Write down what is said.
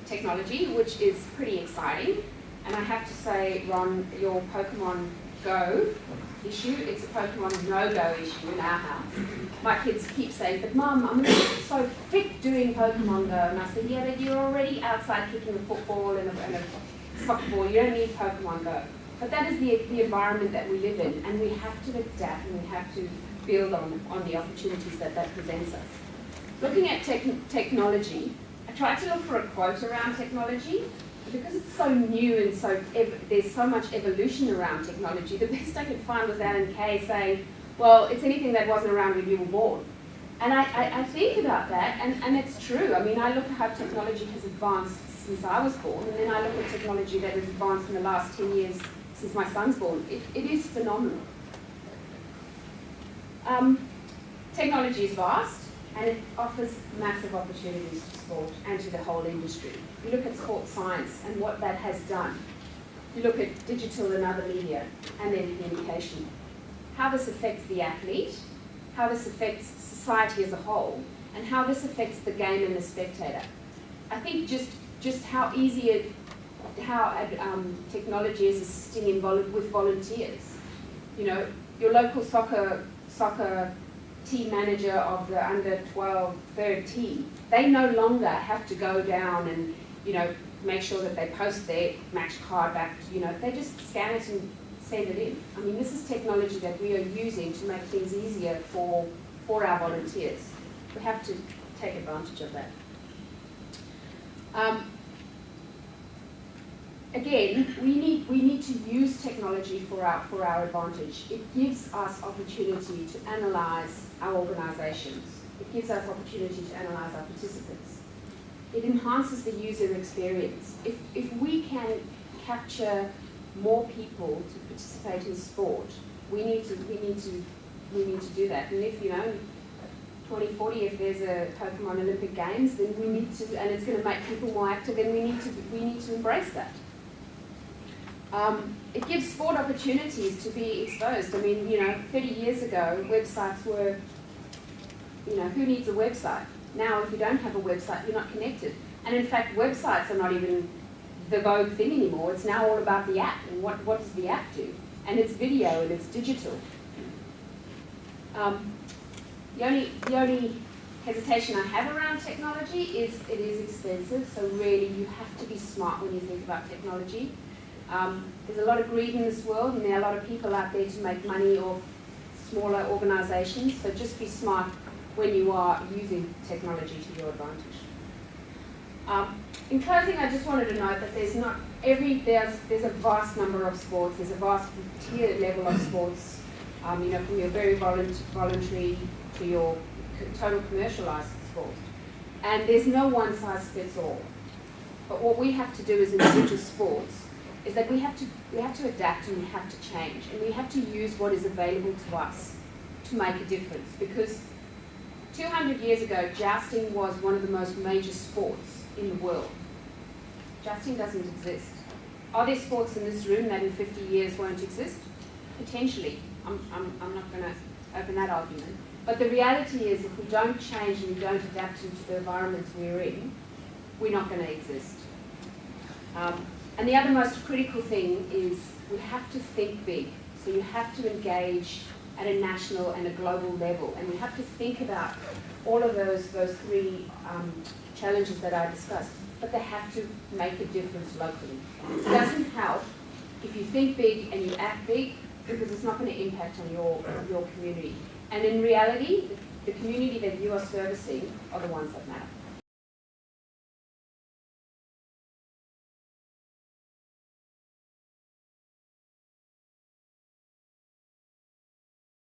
technology, which is pretty exciting. And I have to say, Ron, your Pokemon Go issue, it's a Pokemon no-go issue in our house. My kids keep saying, but Mum, I'm so fit doing Pokemon Go. And I said, yeah, but you're already outside kicking a football and a soccer ball. You don't need Pokemon Go. But that is the environment that we live in, and we have to adapt and we have to build on the opportunities that presents us. Looking at technology, I tried to look for a quote around technology. Because it's so new and there's so much evolution around technology, the best I could find was Alan Kay saying, well, it's anything that wasn't around when you were born. And I think about that, and it's true. I mean, I look at how technology has advanced since I was born, and then I look at technology that has advanced in the last 10 years since my son's born. It is phenomenal. Technology is vast, and it offers massive opportunities to sport and to the whole industry. You look at sports science and what that has done. You look at digital and other media, and then communication. How this affects the athlete, how this affects society as a whole, and how this affects the game and the spectator. I think just how easy technology is assisting with volunteers. You know, your local soccer team manager of the under-12 third team, they no longer have to go down and, you know, make sure that they post their match card back, you know, they just scan it and send it in. I mean, this is technology that we are using to make things easier for our volunteers. We have to take advantage of that. Again, we need to use technology for our advantage. It gives us opportunity to analyse our organisations. It gives us opportunity to analyse our participants. It enhances the user experience. If we can capture more people to participate in sport, we need to do that. And if, you know, 2040, if there's a Pokemon Olympic Games, then we need to, and it's going to make people more active, then we need to embrace that. It gives sport opportunities to be exposed. I mean, you know, 30 years ago, websites were, you know, who needs a website? Now, if you don't have a website, you're not connected. And in fact, websites are not even the vogue thing anymore. It's now all about the app and what does the app do? And it's video and it's digital. The only hesitation I have around technology is it is expensive, so really you have to be smart when you think about technology. There's a lot of greed in this world, and there are a lot of people out there to make money off smaller organisations, so just be smart when you are using technology to your advantage. In closing, I just wanted to note that there's a vast number of sports, there's a vast tier level of sports, you know, from your very voluntary to your total commercialised sport. And there's no one size fits all. But what we have to do as individual sports is that we have to adapt and we have to change, and we have to use what is available to us to make a difference. Because 200 years ago, jousting was one of the most major sports in the world. Jousting doesn't exist. Are there sports in this room that in 50 years won't exist? Potentially. I'm not going to open that argument. But the reality is, if we don't change and we don't adapt into the environments we're in, we're not going to exist. And the other most critical thing is we have to think big. So you have to engage at a national and a global level. And we have to think about all of those three challenges that I discussed. But they have to make a difference locally. It doesn't help if you think big and you act big, because it's not going to impact on your community. And in reality, the community that you are servicing are the ones that matter.